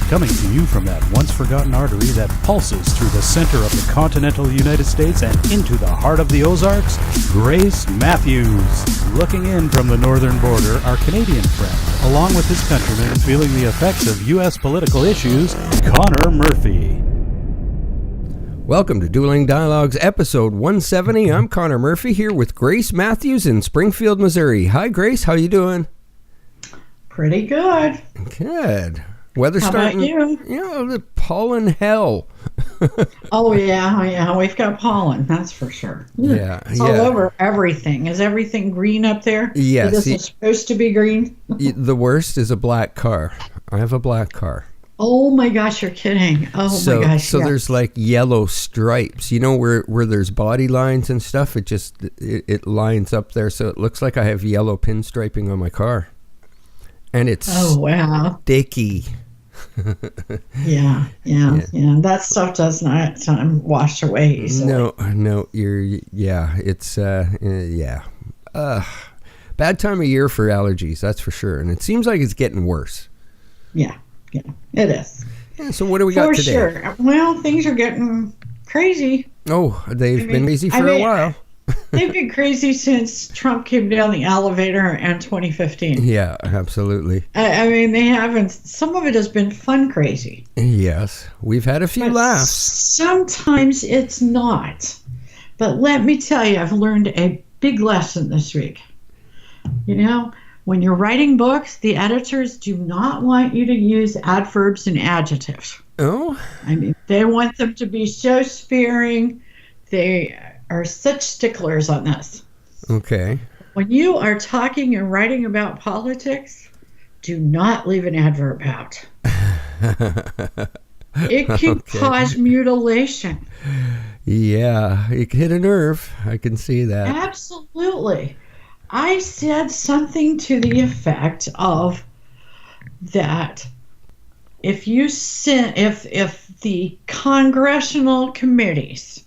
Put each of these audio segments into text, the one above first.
Coming to you from that once-forgotten artery that pulses through the center of the continental United States and into the heart of the Ozarks, Grace Matthews. Looking in from the northern border, our Canadian friend, along with his countrymen feeling the effects of U.S. political issues, Connor Murphy. Welcome to Dueling Dialogues, episode 170. I'm Connor Murphy here with Grace Matthews in Springfield, Missouri. Hi, Grace. How you doing? Pretty good. Good. Weather How starting. about you? The pollen hell. Oh yeah. We've got pollen. That's for sure. It's all over everything. Is everything green up there? Yes. It isn't supposed to be green. The worst is a black car. I have a black car. Oh my gosh, you're kidding. My gosh. So there's like yellow stripes. You know where there's body lines and stuff? It lines up there, so it looks like I have yellow pinstriping on my car. And it's sticky. Yeah. That stuff does not wash away easily. No, bad time of year for allergies, that's for sure. And it seems like it's getting worse. Yeah, it is. Yeah, so what do we got today? For sure. Well, things are getting crazy. Oh, they've been crazy for a while. They've been crazy since Trump came down the elevator in 2015. Yeah, absolutely. I mean, they haven't. Some of it has been fun crazy. Yes, we've had a few laughs. Sometimes it's not. But let me tell you, I've learned a big lesson this week. You know, when you're writing books, the editors do not want you to use adverbs and adjectives. Oh? I mean, they want them to be so sparing. They are such sticklers on this. Okay. When you are talking and writing about politics, do not leave an adverb out. It can cause mutilation. Yeah, it hit a nerve. I can see that. Absolutely. I said something to the effect of that if the congressional committees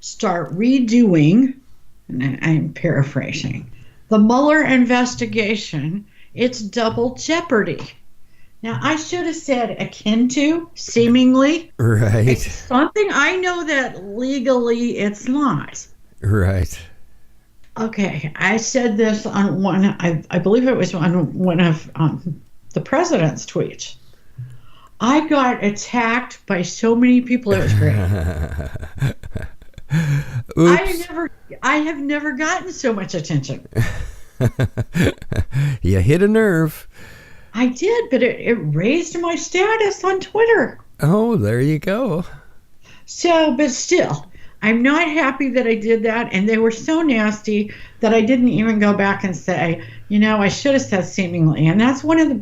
start redoing, and I'm paraphrasing, the Mueller investigation, it's double jeopardy. Now, I should have said akin to, seemingly. Right. It's something I know that legally it's not. Right. Okay, I said this on I believe it was on one of the president's tweets. I got attacked by so many people, it was great. Oops. I have never gotten so much attention. You hit a nerve. I did, but it raised my status on Twitter. Oh, there you go. So, but still, I'm not happy that I did that, and they were so nasty that I didn't even go back and say, I should have said seemingly. And that's one of the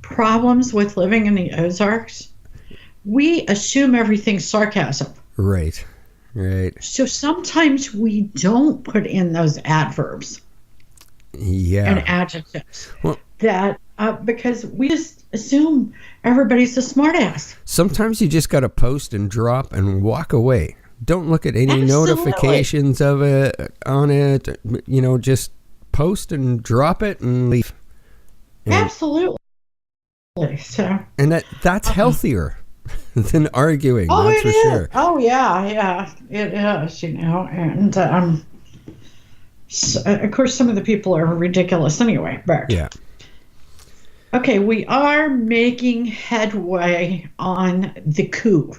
problems with living in the Ozarks. We assume everything's sarcasm. Right. So sometimes we don't put in those adverbs and adjectives because we just assume everybody's a smartass. Sometimes you just got to post and drop and walk away. Don't look at any notifications of it on it. Just post and drop it and leave. Absolutely. So, and that's healthier than arguing. That's for sure. Oh yeah, it is. And of course, some of the people are ridiculous anyway. But yeah. Okay, we are making headway on the coup.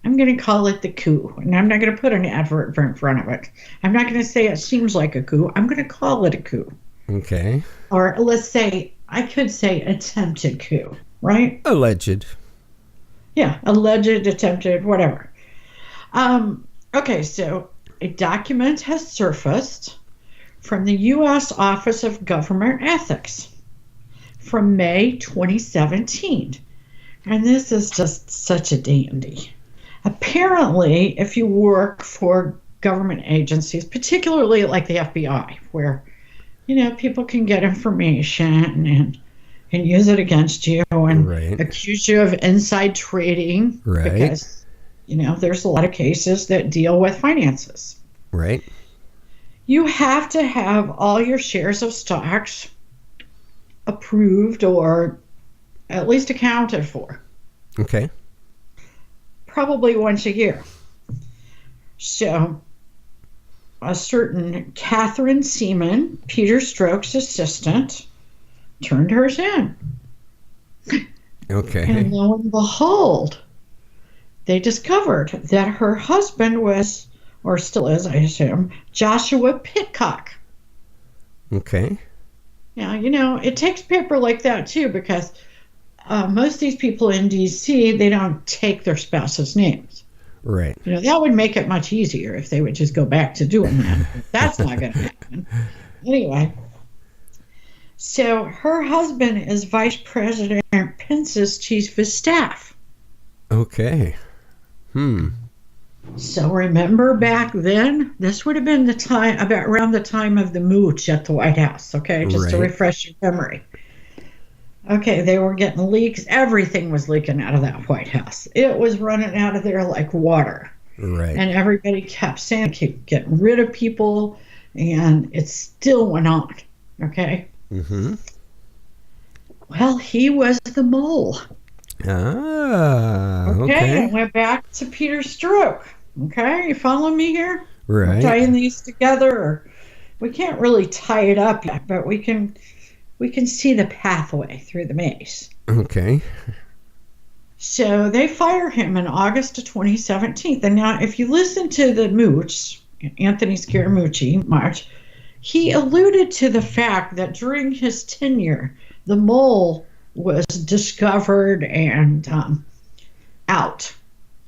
I'm going to call it the coup, and I'm not going to put an adverb in front of it. I'm not going to say it seems like a coup. I'm going to call it a coup. Okay. Or let's say, I could say attempted coup, right? Alleged. Yeah, alleged, attempted, whatever. Okay, so a document has surfaced from the U.S. Office of Government Ethics from May 2017. And this is just such a dandy. Apparently, if you work for government agencies, particularly like the FBI, where, people can get information and use it against you and accuse you of inside trading. Right. Because, there's a lot of cases that deal with finances. Right. You have to have all your shares of stocks approved or at least accounted for. Okay. Probably once a year. So a certain Catherine Seaman, Peter Stroke's assistant, turned hers in. Okay. And lo and behold, they discovered that her husband was, or still is, I assume, Joshua Pitcock. Okay. Now, it takes paper like that too, because most of these people in D.C., they don't take their spouse's names. Right. That would make it much easier if they would just go back to doing that. That's not going to happen. Anyway, so her husband is Vice President Pence's chief of staff. Okay. So remember back then, this would have been the time, about around the time of the mooch at the White House, okay? Just to refresh your memory. Okay, they were getting leaks. Everything was leaking out of that White House. It was running out of there like water. Right. And everybody kept saying, keep getting rid of people, and it still went on, okay? Mm-hmm. Well, he was the mole. Ah, Okay, okay. and went back to Peter Stroke. Okay, you following me here? Right. We're tying these together. We can't really tie it up yet, but we can see the pathway through the maze. Okay. So they fire him in August of 2017. And now, if you listen to the mooch, Anthony Scaramucci, March, he alluded to the fact that during his tenure, the mole was discovered and out.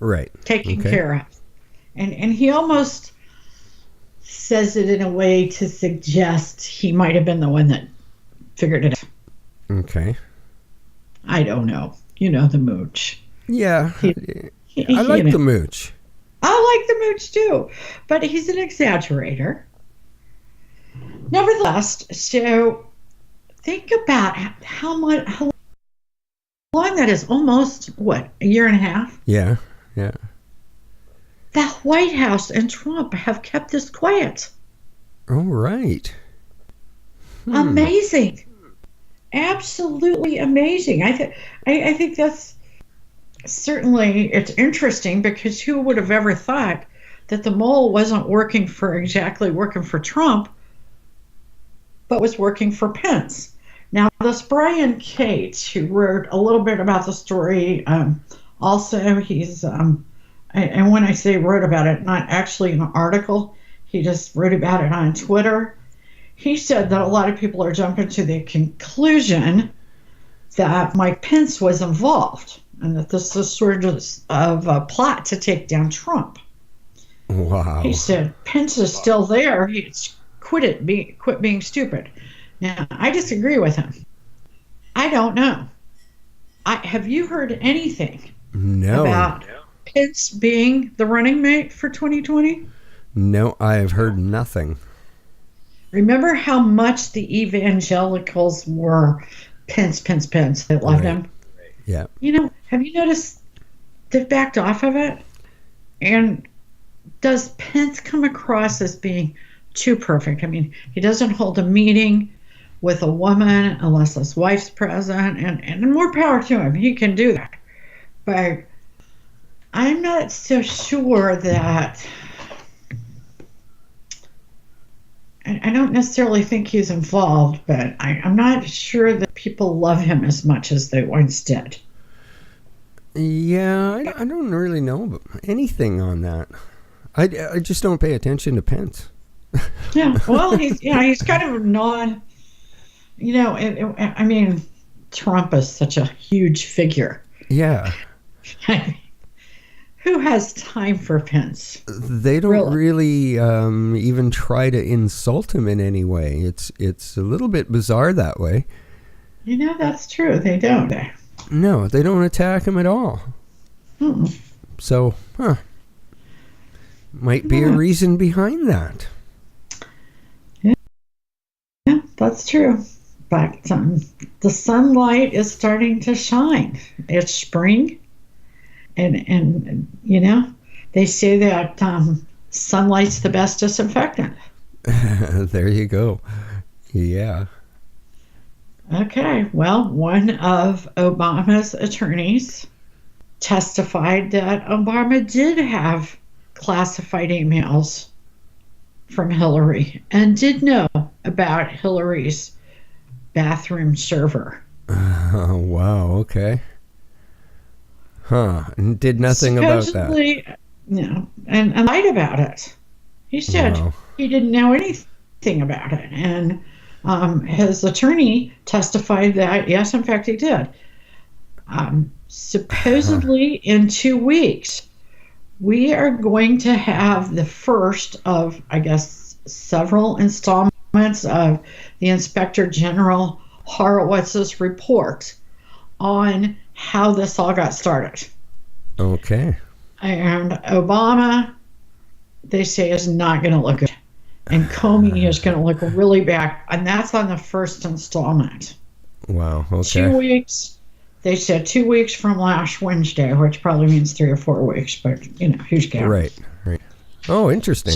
Right. Taken care of. And he almost says it in a way to suggest he might have been the one that figured it out. Okay. I don't know. The mooch. Yeah. I like the mooch. I like the mooch too, but he's an exaggerator. Nevertheless, so think about how long that is. Almost, a year and a half? Yeah, yeah. The White House and Trump have kept this quiet. Oh, right. Amazing. Absolutely amazing. I think that's certainly, it's interesting, because who would have ever thought that the mole wasn't working for Trump, but was working for Pence. Now, this Brian Cates, who wrote a little bit about the story, also he's, and when I say wrote about it, not actually an article, he just wrote about it on Twitter. He said that a lot of people are jumping to the conclusion that Mike Pence was involved, and that this is sort of a plot to take down Trump. Wow. He said Pence is still there. He's quit being stupid. Now, I disagree with him. I don't know. Have you heard anything about Pence being the running mate for 2020? No, I have heard nothing. Remember how much the evangelicals were Pence. They loved him. Yeah. Have you noticed they've backed off of it? And does Pence come across as being too perfect? I mean, he doesn't hold a meeting with a woman unless his wife's present, and more power to him. He can do that. But I'm not so sure that... I don't necessarily think he's involved, but I'm not sure that people love him as much as they once did. Yeah, I don't really know anything on that. I just don't pay attention to Pence. Yeah, well, he's kind of non. I mean, Trump is such a huge figure. Yeah. Who has time for Pence? They don't really even try to insult him in any way. It's a little bit bizarre that way. That's true. They don't. No, they don't attack him at all. So, might be a reason behind that. Yeah, that's true. But the sunlight is starting to shine. It's spring. And they say that sunlight's the best disinfectant. There you go. Yeah. Okay. Well, one of Obama's attorneys testified that Obama did have classified emails from Hillary and did know about Hillary's bathroom server. Oh, wow. Okay. Huh. And did nothing about that. No, and lied about it. He said he didn't know anything about it. And his attorney testified that, yes, in fact, he did. Supposedly in 2 weeks, we are going to have the first of, I guess, several installments of the Inspector General Horowitz's report on how this all got started. Okay. And Obama, they say, is not going to look good. And Comey is going to look really bad. And that's on the first installment. Wow. Okay. 2 weeks. They said 2 weeks from last Wednesday, which probably means 3 or 4 weeks, but, who's counting? Right. Oh, interesting.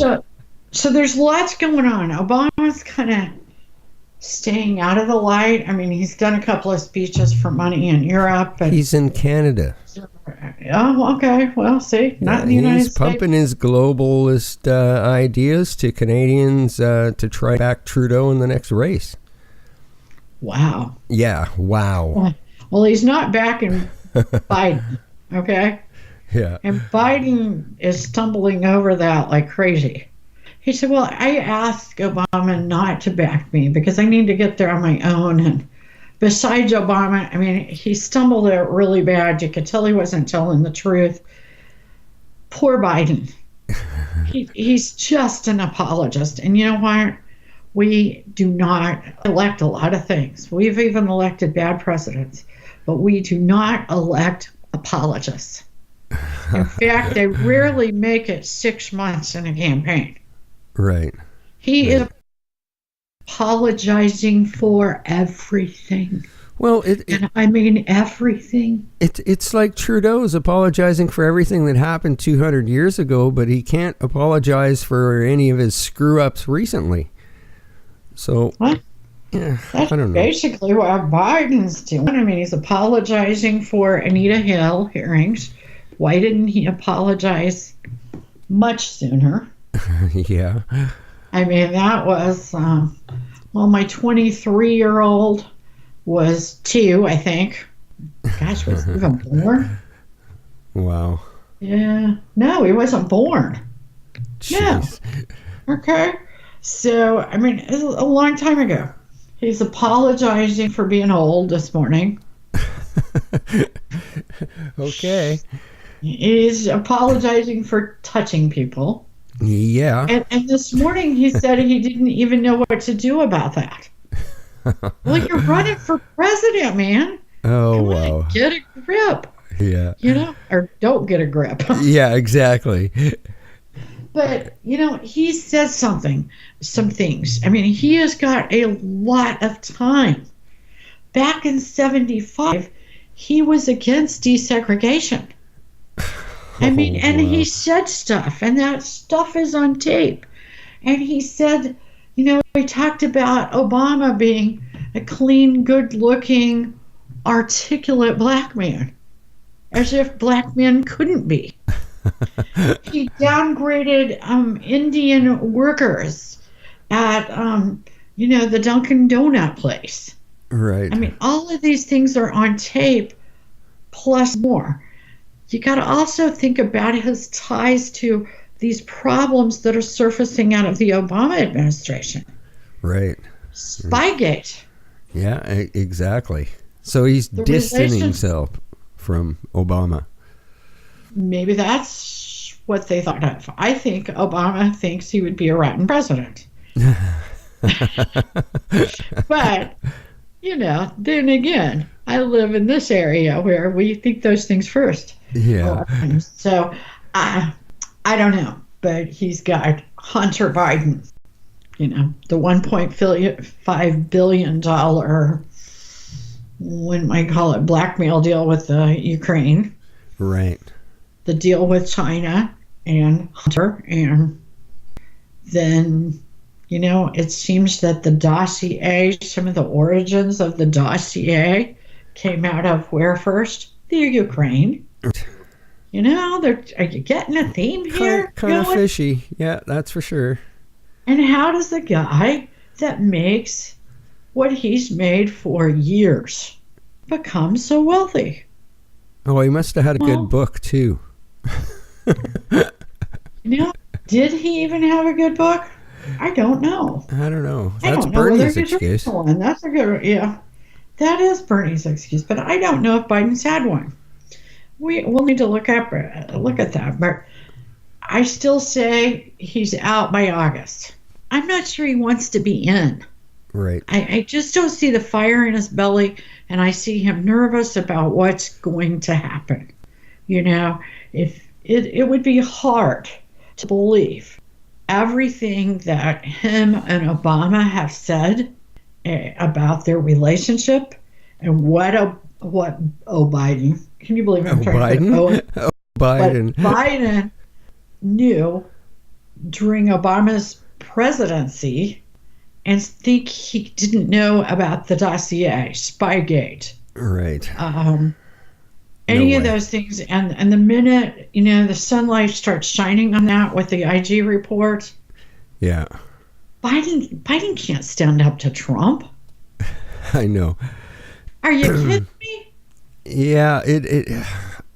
So there's lots going on. Obama's kind of staying out of the light. I mean, he's done a couple of speeches for money in Europe. But he's in Canada. Oh, okay. Well, see, not in the United States. He's pumping his globalist ideas to Canadians to try back Trudeau in the next race. Wow. Yeah, wow. Well, he's not backing Biden, okay? Yeah. And Biden is stumbling over that like crazy. He said, well, I asked Obama not to back me because I need to get there on my own. And besides Obama, I mean, he stumbled there really bad. You could tell he wasn't telling the truth. Poor Biden. He's just an apologist. And you know what? We do not elect a lot of things. We've even elected bad presidents. But we do not elect apologists. In fact, they rarely make it 6 months in a campaign. Right. He is apologizing for everything. Well, and I mean everything. It's like Trudeau's apologizing for everything that happened 200 years ago, but he can't apologize for any of his screw-ups recently. So... What? Yeah, that's I don't know. Basically what Biden's doing. I mean, he's apologizing for Anita Hill hearings. Why didn't he apologize much sooner? Yeah. I mean, that was, my 23-year-old was 2, I think. Gosh, was he even born? Wow. Yeah. No, he wasn't born. Jeez. No. Okay. So, I mean, it was a long time ago. He's apologizing for being old this morning. Okay. He's apologizing for touching people. Yeah. And this morning he said he didn't even know what to do about that. Well, you're running for president, man. Oh, Come wow. on, get a grip. Yeah. Or don't get a grip. Yeah, exactly. But, he says some things. I mean, he has got a lot of time. Back in 1975, he was against desegregation. And he said stuff, and that stuff is on tape. And he said, he talked about Obama being a clean, good-looking, articulate black man, as if black men couldn't be. He downgraded Indian workers at, the Dunkin' Donut place. Right. I mean, all of these things are on tape, plus more. You got to also think about his ties to these problems that are surfacing out of the Obama administration. Right. Spygate. Yeah, exactly. So he's distancing himself from Obama. Maybe that's what they thought of. I think Obama thinks he would be a rotten president. But, then again, I live in this area where we think those things first. Yeah. So, I don't know. But he's got Hunter Biden, the $1.5 billion, when I call it blackmail deal with Ukraine. Right. The deal with China and Hunter, and then, it seems that the dossier, some of the origins of the dossier came out of where first? The Ukraine. You know, are you getting a theme here? Kind of fishy. Yeah, that's for sure. And how does the guy that makes what he's made for years become so wealthy? Oh, he must have had a good book, too. You know, did he even have a good book? I don't know. I don't know. That's Bernie's excuse. That's a good, yeah. That is Bernie's excuse, but I don't know if Biden's had one. We'll need to look at that. But I still say he's out by August. I'm not sure he wants to be in. Right. I just don't see the fire in his belly, and I see him nervous about what's going to happen. You know, if it would be hard to believe everything that him and Obama have said about their relationship and what Biden, can you believe I'm trying to say Biden. Biden knew during Obama's presidency and think he didn't know about the dossier, Spygate. Right. Any of those things, and the minute, you know, the sunlight starts shining on that with the IG report. Yeah. Biden can't stand up to Trump. I know. Are you kidding me? Yeah,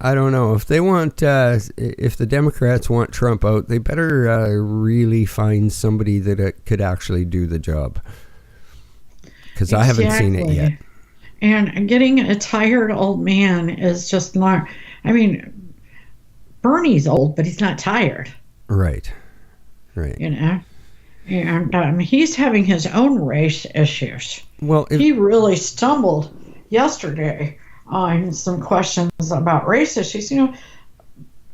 I don't know. If they want, if the Democrats want Trump out, they better really find somebody that could actually do the job. Because I haven't seen it yet. And getting a tired old man is just not, I mean, Bernie's old, but he's not tired. Right. You know? And he's having his own race issues. Well, he really stumbled yesterday on some questions about race issues. You know,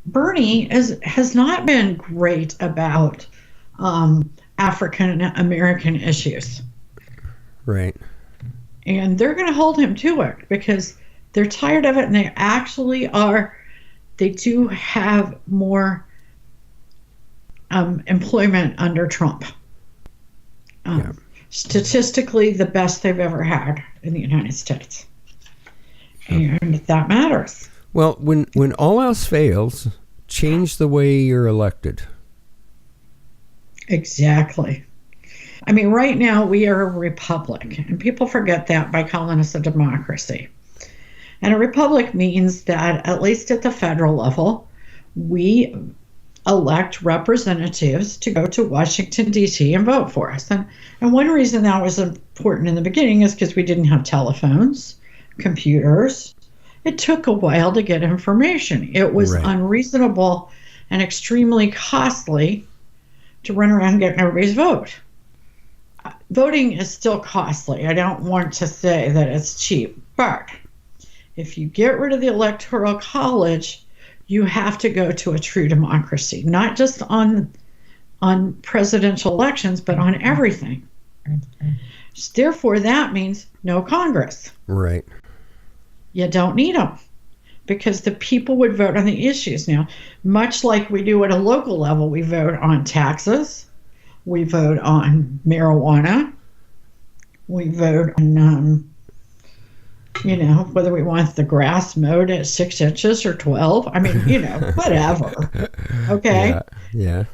Bernie has not been great about African American issues. Right. And they're going to hold him to it because they're tired of it, and they do have more employment under Trump. Statistically, the best they've ever had in the United States. And that matters. Well, when all else fails, change the way you're elected. Exactly. I mean, right now we are a republic, and people forget that by calling us a democracy. And a republic means that, at least at the federal level, we elect representatives to go to Washington, D.C. and vote for us. And one reason that was important in the beginning is because we didn't have telephones, computers. It took a while to get information. It was unreasonable and extremely costly to run around getting everybody's vote. Voting is still costly. I don't want to say that it's cheap, but if you get rid of the Electoral College, you have to go to a true democracy, not just on presidential elections, but on everything. Therefore, that means no Congress. Right. You don't need them because the people would vote on the issues. Now, much like we do at a local level, we vote on taxes. We vote on marijuana. We vote on, whether we want the grass mowed at 6 inches or 12. I mean, whatever. Okay? Yeah.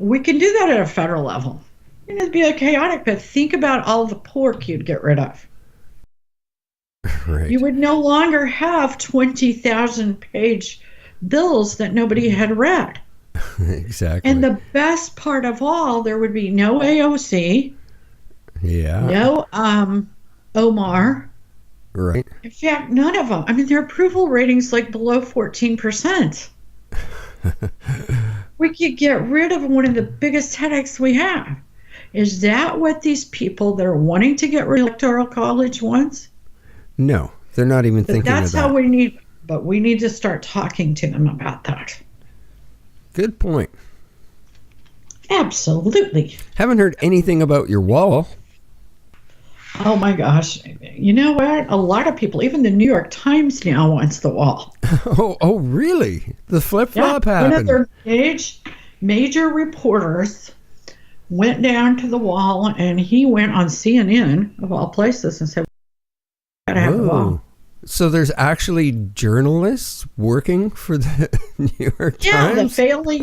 We can do that at a federal level. It'd be chaotic, but think about all the pork you'd get rid of. Right. You would no longer have 20,000-page bills that nobody had read. Exactly. And the best part of all, there would be no AOC. Yeah. No Omar. Right. In fact, none of them. I mean, their approval ratings below 14%. We could get rid of one of the biggest headaches we have. Is that what these people that are wanting to get rid of the Electoral College wants? No, they're not even thinking of that. That's how we need to start talking to them about that. Good point. Absolutely. Haven't heard anything about your wall. Oh my gosh. You know what? A lot of people, even the New York Times now wants the wall. Oh, really? The flip-flop happened. One of their major reporters went down to the wall, and he went on CNN, of all places, and said, "We gotta have the wall." So there's actually journalists working for the New York Times? Yeah,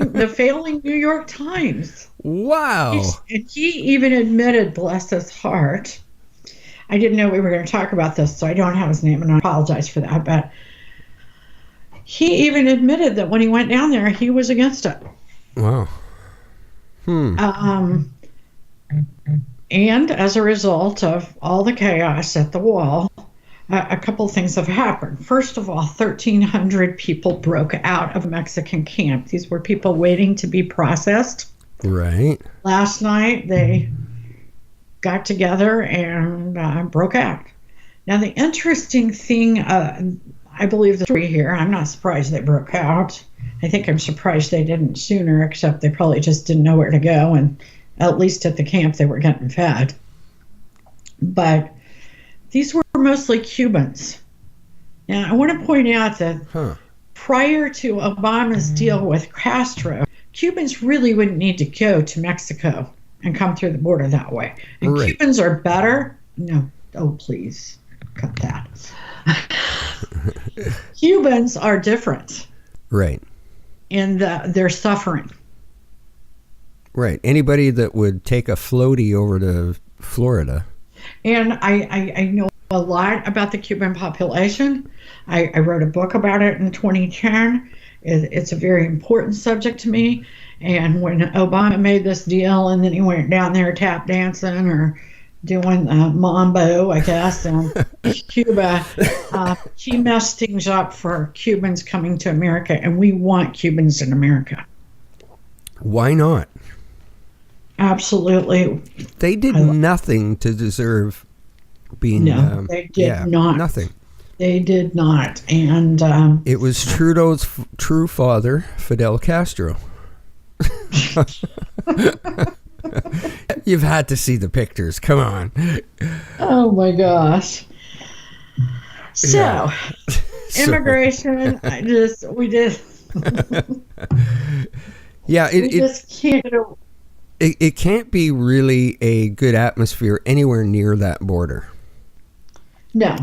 the failing New York Times. Wow. And he even admitted, bless his heart, I didn't know we were going to talk about this, so I don't have his name, and I apologize for that, but he even admitted that when he went down there, he was against it. Wow. And as a result of all the chaos at the wall, a couple of things have happened. First of all, 1,300 people broke out of a Mexican camp. These were people waiting to be processed. Right. Last night, they got together and broke out. Now, the interesting thing, I believe the story here, I'm not surprised they broke out. I think I'm surprised they didn't sooner, except they probably just didn't know where to go, and at least at the camp they were getting fed. But these were mostly Cubans. Now, I want to point out that prior to Obama's deal with Castro, Cubans really wouldn't need to go to Mexico and come through the border that way. And right. Cubans are better. No, oh, please, cut that. Cubans are different. Right. In their suffering. Right. Anybody that would take a floaty over to Florida. And I know a lot about the Cuban population. I wrote a book about it in 2010. It's a very important subject to me. And when Obama made this deal and then he went down there tap dancing or doing mambo, I guess, in Cuba, he messed things up for Cubans coming to America, and we want Cubans in America. Why not? Absolutely. They did nothing to deserve being... No, they did not. Nothing. They did not. And it was Trudeau's true father, Fidel Castro. You've had to see the pictures. Come on. Oh my gosh. So, immigration, we did. Yeah, we just can't. It can't be really a good atmosphere anywhere near that border. No.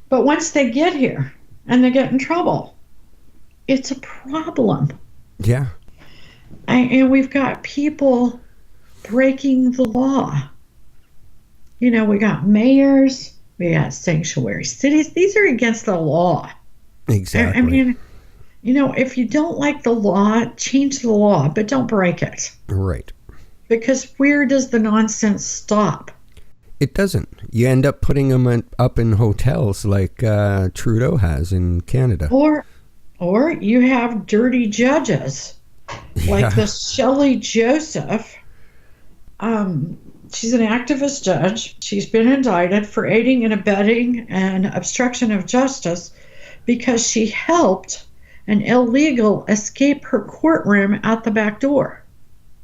But once they get here and they get in trouble, it's a problem. Yeah. And we've got people breaking the law. You know, we got mayors, we got sanctuary cities. These are against the law. Exactly. I mean, you know, if you don't like the law, change the law, but don't break it. Right. Because where does the nonsense stop? It doesn't. You end up putting them up in hotels like Trudeau has in Canada. Or you have dirty judges like this Shelley Joseph. She's an activist judge. She's been indicted for aiding and abetting and obstruction of justice because she helped an illegal escape her courtroom out the back door.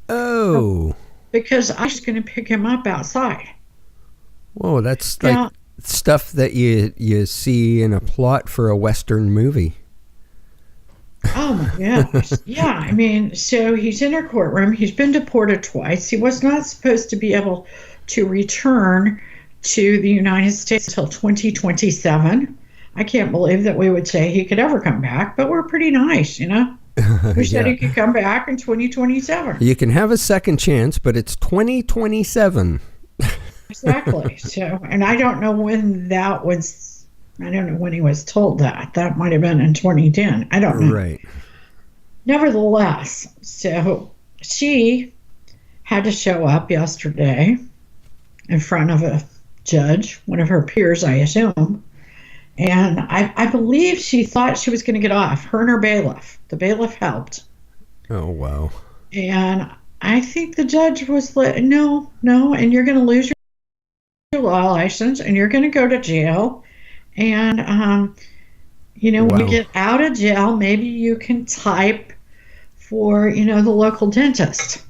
Oh. Because I was going to pick him up outside. Whoa, that's like stuff that you see in a plot for a Western movie. Oh my gosh. Yeah, I mean, so he's in her courtroom. He's been deported twice. He was not supposed to be able to return to the United States until 2027. I can't believe that we would say he could ever come back, but we're pretty nice, you know? We said he could come back in 2027. You can have a second chance, but it's 2027. Exactly. So, and I don't know when that was. I don't know when he was told that. That might have been in 2010. I don't know. Right. Nevertheless, so she had to show up yesterday in front of a judge, one of her peers, I assume. And I believe she thought she was going to get off, her and her bailiff. The bailiff helped. Oh, wow. And I think the judge was like, no, and you're going to lose your law license, and you're going to go to jail. And, you know, when you get out of jail, maybe you can type for, you know, the local dentist.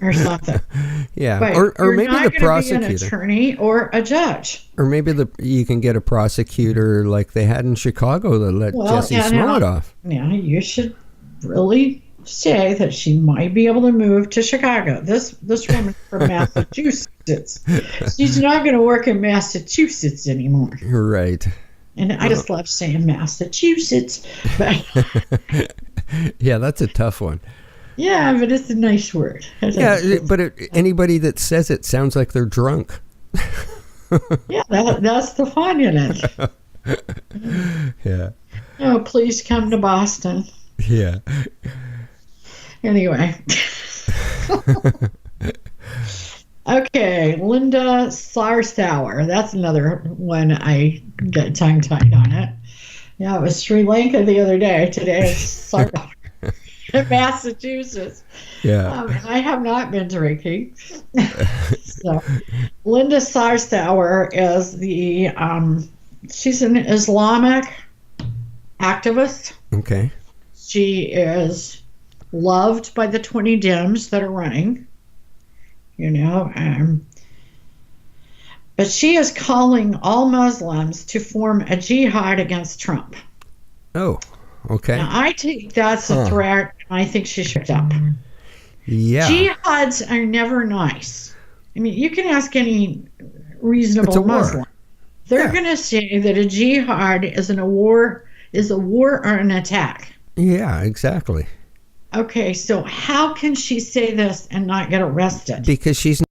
Or something. Yeah, but or maybe the prosecutor, be an attorney or a judge, or maybe you can get a prosecutor like they had in Chicago that let Jesse Smollett off. Yeah, you should really say that she might be able to move to Chicago. This woman from Massachusetts. She's not going to work in Massachusetts anymore. Right. And I just love saying Massachusetts. But yeah, that's a tough one. Yeah, but it's a nice word. But anybody that says it sounds like they're drunk. Yeah, that's the fun in it. Yeah. Oh, please come to Boston. Yeah. Anyway. Okay, Linda Sarsauer. That's another one I get tongue-tied on it. Yeah, it was Sri Lanka the other day. Today it's Sarsauer in Massachusetts. Yeah. And I have not been drinking. So, Linda Sarsauer is she's an Islamic activist. Okay. She is loved by the 20 Dems that are running, but she is calling all Muslims to form a jihad against Trump. Oh, okay. Now, I think that's a threat. I think she should up. Yeah. Jihads are never nice. I mean, you can ask any reasonable Muslim. They're going to say that a jihad is a war or an attack. Yeah, exactly. Okay, so how can she say this and not get arrested? Because she's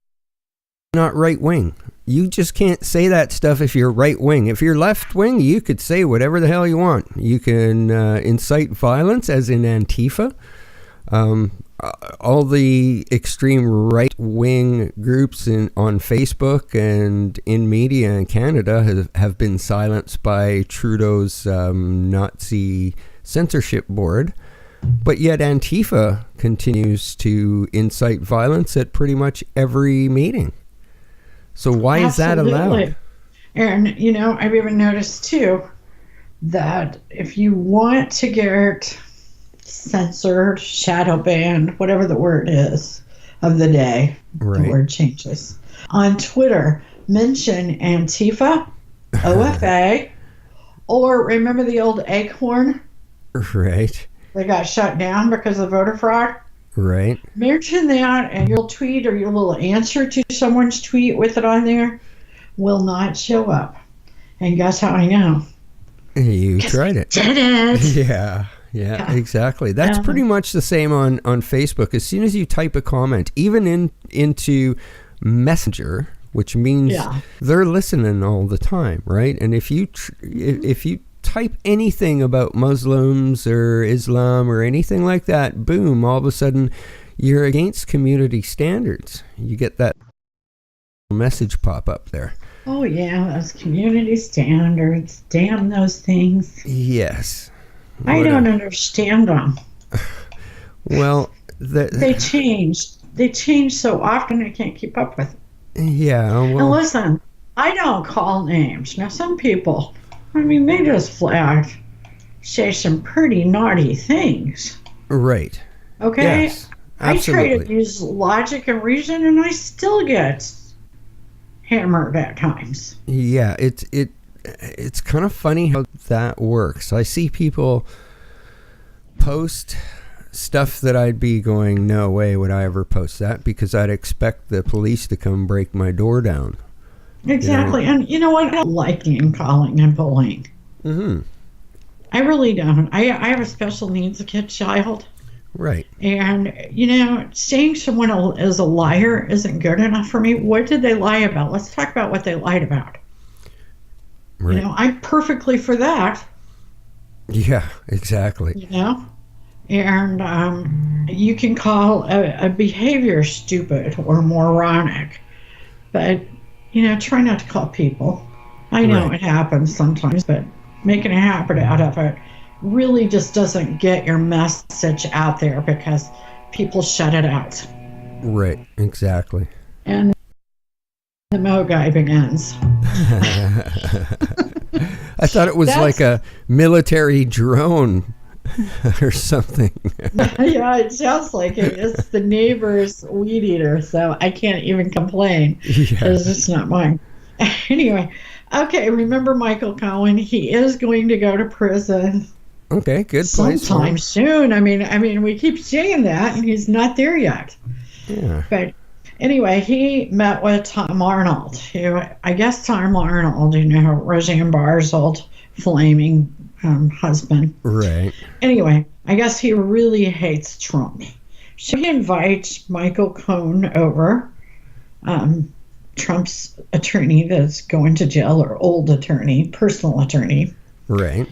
not right wing. You just can't say that stuff if you're right wing. If you're left wing, you could say whatever the hell you want. You can incite violence, as in Antifa. All the extreme right wing groups on Facebook and in media in Canada have been silenced by Trudeau's Nazi censorship board. But yet Antifa continues to incite violence at pretty much every meeting. So why is that allowed? And, I've even noticed, too, that if you want to get censored, shadow banned, whatever the word is of the day, right. The word changes. On Twitter, mention Antifa, OFA, or remember the old Acorn? Right. They got shut down because of voter fraud. Right. Mention that, and your tweet or your little answer to someone's tweet with it on there will not show up. And guess how I know? You tried it. Did it? Yeah, exactly. That's pretty much the same on Facebook. As soon as you type a comment, even into Messenger, which means they're listening all the time, right? And if you type anything about Muslims or Islam or anything like that, boom, all of a sudden you're against community standards. You get that message pop up there. Oh yeah, those community standards. Damn those things. Yes. I don't understand them. Well, they change. They change so often I can't keep up with it. Yeah. Well, and listen, I don't call names. Now some people, they just flat say some pretty naughty things. Right. Okay? Yes, absolutely. I try to use logic and reason, and I still get hammered at times. Yeah, it's kind of funny how that works. I see people post stuff that I'd be going, no way would I ever post that, because I'd expect the police to come break my door down. Exactly. And you know what? I don't like name calling and bullying. Mm-hmm. I really don't. I have a special needs kid child. Right. And, saying someone is a liar isn't good enough for me. What did they lie about? Let's talk about what they lied about. Right. I'm perfectly for that. Yeah, exactly. And you can call a behavior stupid or moronic. But try not to call people. I know it happens sometimes, but making a habit out of it really just doesn't get your message out there because people shut it out. Right, exactly. And the Mo guy begins. I thought it was like a military drone or something. Yeah, it sounds like it. It's the neighbor's weed eater, so I can't even complain because it's not mine. Anyway, okay, remember Michael Cohen? He is going to go to prison. Okay, good place. Sometime soon. I mean, we keep saying that, and he's not there yet. Yeah. But anyway, he met with Tom Arnold, who, I guess Tom Arnold, Roseanne Barr's old flaming husband. Right. Anyway, I guess he really hates Trump. So he invites Michael Cohen over, Trump's attorney that's going to jail, or old attorney, personal attorney. Right.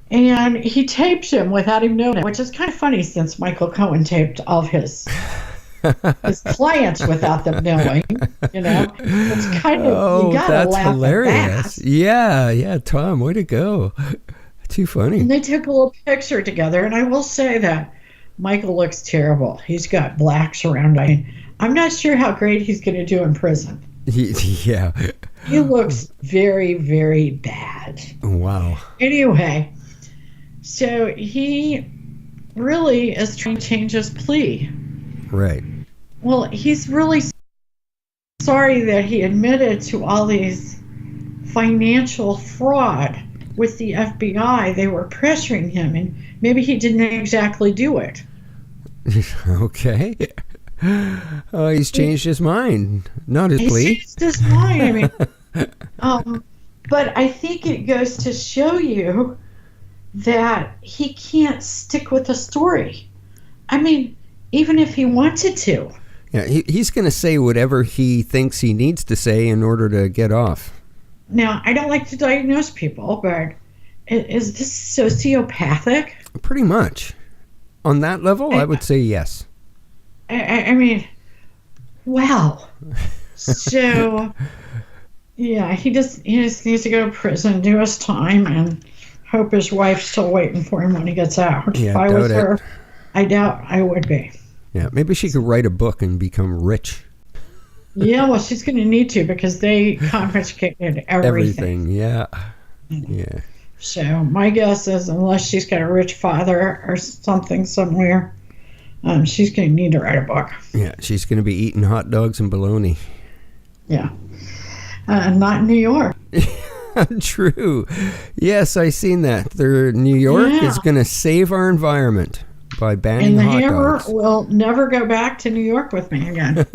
And he tapes him without him knowing it, which is kind of funny since Michael Cohen taped all of his clients without them knowing. It's kind of, you gotta laugh hilarious. At that. Yeah, Tom, way to go. Too funny. And they took a little picture together, and I will say that Michael looks terrible. He's got blacks around. I'm not sure how great he's going to do in prison. Yeah. He looks very, very bad. Wow. Anyway, so he really is trying to change his plea. Right. Well, he's really sorry that he admitted to all these financial fraud with the FBI. They were pressuring him, and maybe he didn't exactly do it. Okay. He's changed his mind. Not his plea. He's changed his mind. But I think it goes to show you that he can't stick with the story. I mean, even if he wanted to. Yeah, he's going to say whatever he thinks he needs to say in order to get off. Now, I don't like to diagnose people, but is this sociopathic? Pretty much. On that level, I would say yes. I mean, wow. So, yeah, he just needs to go to prison, do his time, and hope his wife's still waiting for him when he gets out. Yeah, if I was her, I doubt I would be. Yeah, maybe she could write a book and become rich. Yeah, well, she's going to need to because they confiscated everything. Yeah. So my guess is, unless she's got a rich father or something somewhere, she's going to need to write a book. Yeah, she's going to be eating hot dogs and bologna. Yeah. Not in New York. True. Yes, I seen that. New York is going to save our environment by banning hot dogs. And the Hammer will never go back to New York with me again.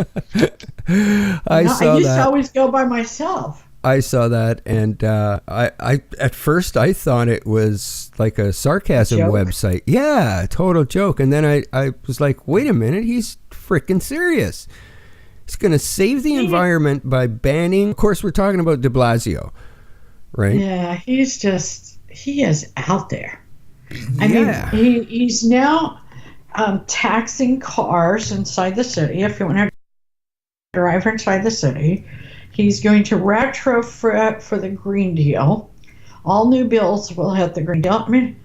I used to always go by myself. I saw that, and I at first I thought it was like a sarcasm website. Yeah, total joke. And then I was like, wait a minute, he's freaking serious. He's going to save the environment by banning. Of course, we're talking about de Blasio, right? Yeah, he is out there. I mean, he's now taxing cars inside the city. If you want to drive inside the city, he's going to retrofit for the Green Deal. All new bills will hit the Green Deal. I mean,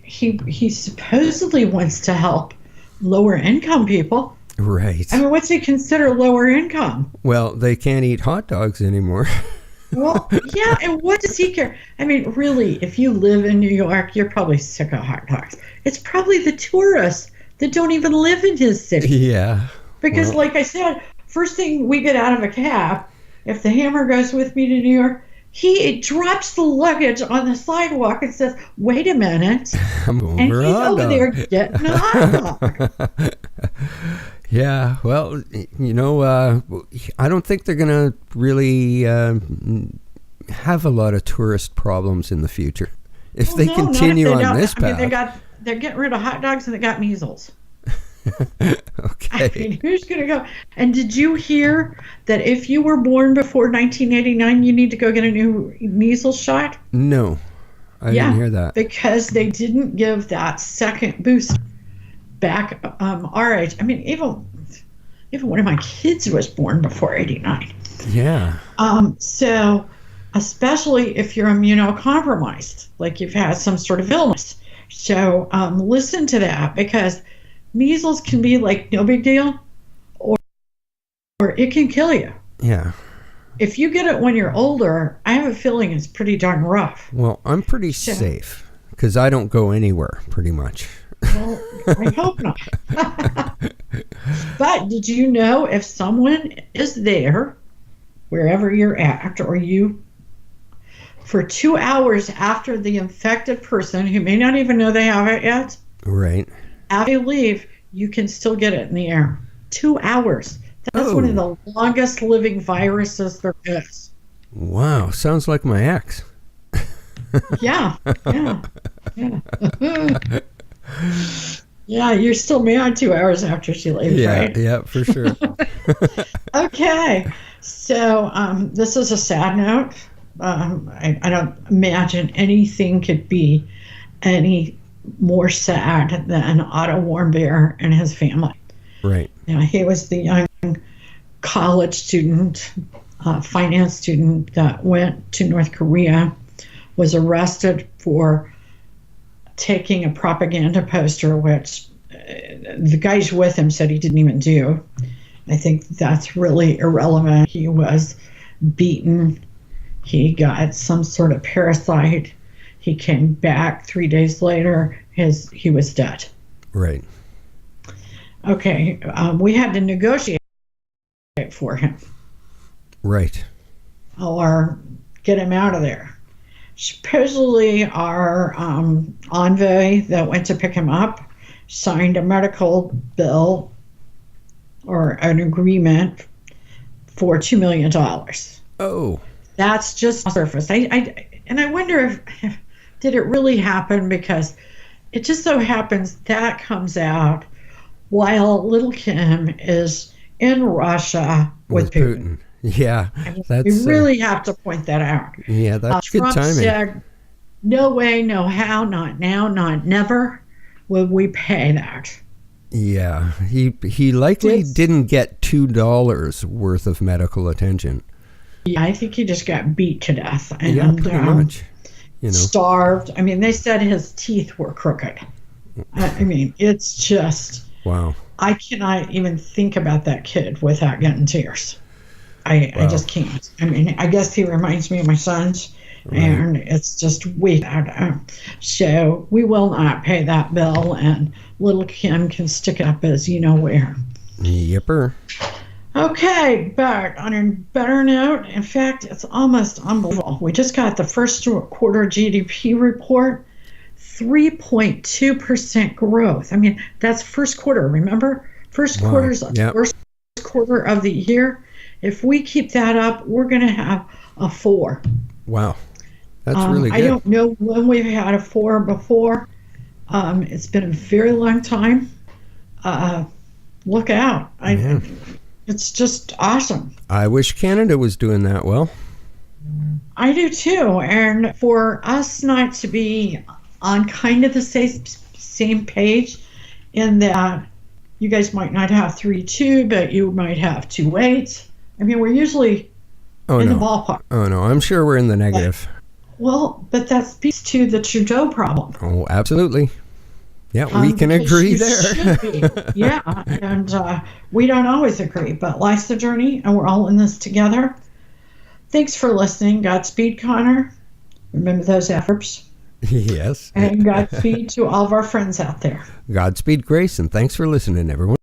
he supposedly wants to help lower income people. Right. I mean, what's he consider lower income? Well, they can't eat hot dogs anymore. Well, yeah, and what does he care? I mean, really, if you live in New York, you're probably sick of hot dogs. It's probably the tourists that don't even live in his city. Yeah. Because, like I said, first thing we get out of a cab, if the Hammer goes with me to New York, he drops the luggage on the sidewalk and says, wait a minute. I'm over and he's over there getting a hot dog. Yeah, well, I don't think they're going to really have a lot of tourist problems in the future if they continue on this path. I mean, they're getting rid of hot dogs and they got measles. Okay. I mean, who's going to go? And did you hear that if you were born before 1989, you need to go get a new measles shot? No, I didn't hear that. Because they didn't give that second boost back our age. I mean, even one of my kids was born before 89. Yeah. So especially if you're immunocompromised, like you've had some sort of illness. So listen to that, because measles can be like no big deal, or it can kill you. Yeah. If you get it when you're older, I have a feeling it's pretty darn rough. Well, I'm pretty safe because I don't go anywhere pretty much. Well, I hope not. But did you know if someone is there, wherever you're at, or you for 2 hours after the infected person, who may not even know they have it yet, right, after you leave, you can still get it in the air. 2 hours. That's one of the longest living viruses there is. Wow, sounds like my ex. Yeah. Yeah, you're still mad 2 hours after she leaves, right? Yeah, for sure. Okay, so this is a sad note. I don't imagine anything could be any more sad than Otto Warmbier and his family. Right. He was the young college student, finance student that went to North Korea, was arrested for taking a propaganda poster, which the guys with him said he didn't even do. I think that's really irrelevant. He was beaten. He got some sort of parasite. He came back 3 days later. He was dead. Right. Okay, we had to negotiate for him. Right. Or get him out of there. Supposedly, our envoy that went to pick him up signed a medical bill or an agreement for $2 million. Oh. That's just the surface. And I wonder if did it really happen, because it just so happens that comes out while little Kim is in Russia with Putin. Yeah, we really have to point that out. Yeah, that's good Trump timing. said, no way, no how, not now, not never will we pay that. Yeah, he likely didn't get $2 worth of medical attention. Yeah, I think he just got beat to death. And, yeah, pretty much. Starved. I mean, they said his teeth were crooked. I mean, it's just... Wow. I cannot even think about that kid without getting tears. I just can't. I mean, I guess he reminds me of my sons, and it's just way out. So we will not pay that bill, and little Kim can stick up as you know where. Yipper. Okay, but on a better note, in fact, it's almost unbelievable. We just got the first quarter GDP report, 3.2% growth. I mean, that's first quarter, remember? First quarter's first quarter of the year. If we keep that up, we're going to have a 4. Wow. That's really good. I don't know when we've had a 4 before. It's been a very long time. Look out. It's just awesome. I wish Canada was doing that well. I do too. And for us not to be on kind of the same page, in that you guys might not have 3.2, but you might have 2.8. I mean, we're usually in the ballpark. Oh, no. I'm sure we're in the negative. But that speaks to the Trudeau problem. Oh, absolutely. Yeah, we can agree there. Yeah, and we don't always agree, but life's a journey, and we're all in this together. Thanks for listening. Godspeed, Connor. Remember those efforts. Yes. And Godspeed to all of our friends out there. Godspeed, Grace, and thanks for listening, everyone.